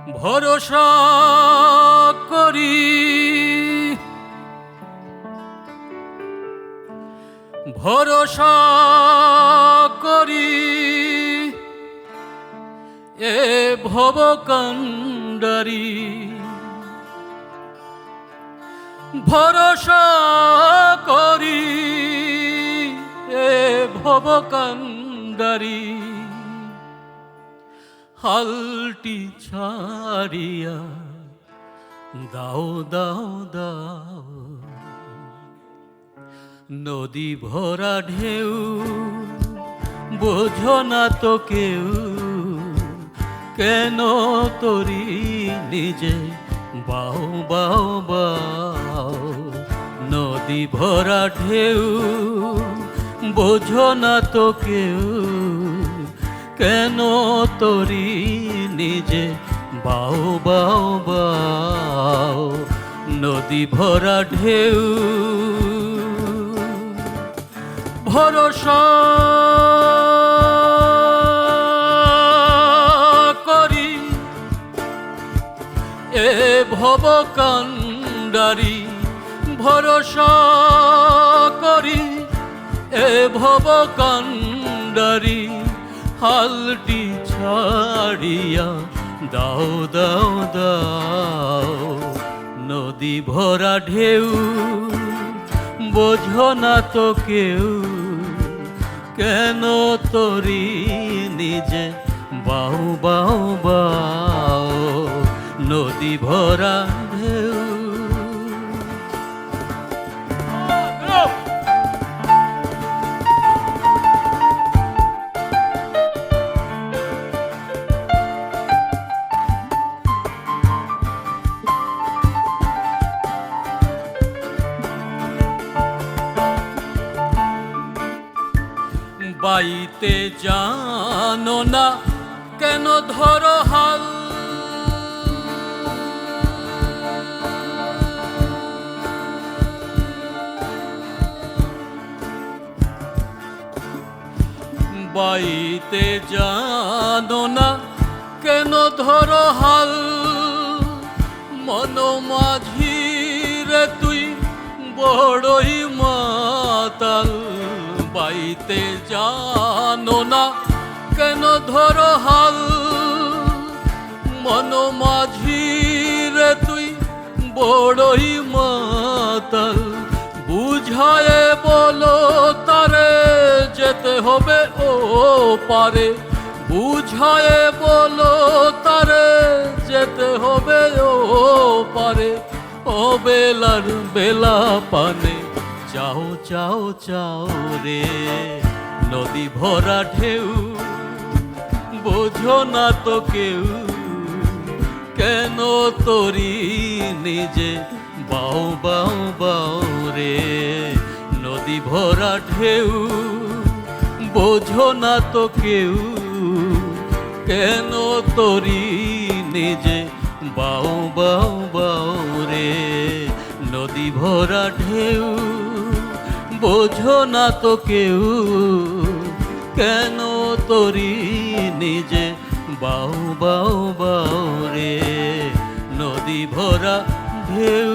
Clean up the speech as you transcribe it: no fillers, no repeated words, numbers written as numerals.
ভরসা করি ভরসা করি এ ভবকাণ্ডারি ভরসা করি এ ভবকাণ্ডারি হালটি ছাড়িয়া দাও দাও দাও নদী ভরা ঢেউ বোঝো না তো কেউ কেন তরি নিজে বাও বাও বাও নদী ভরা ঢেউ বোঝো না তো কেউ কেন তরি নিজে বাও বাও বাও নদী ভরা ঢেউ ভরসা করি এ ভবকাণ্ডারি ভরসা করি এ ভবকাণ্ডারি হালটি ছাড়িয়া দাও দাও দাও নদী ভরা ঢেউ বোঝো না তো কেউ কেন তরি নিজে বাউ বাউ বাও নদী ভরা ঢেউ বাইতে জানো না কেন ধরো হাল বাইতে জানো না কেন ধরো হাল মন মাঝি রে তুই বড়ই মাতাল বাইতে জানো না কেন ধরো হাল মন মাঝি রে তুই বড়ই মাতাল বুঝায়ে বলো তারে যেতে হবে ও পারে বুঝায়ে বলো তারে যেতে হবে ও পারে ও বেলার বেলা পানে চাও চাও চাও রে নদী ভরা ঢেউ বোঝো না তো কেউ কেন তরি নিজে বাও বাও বাও রে নদী ভরা ঢেউ বোঝো না তো কেউ কেন তরি নিজে বাও বাও বাও রে নদী ভরা ঢেউ বোঝো না তো কেউ কেন তরি নিজে বাউ বাউ বাউ রে নদী ভরা ঢেউ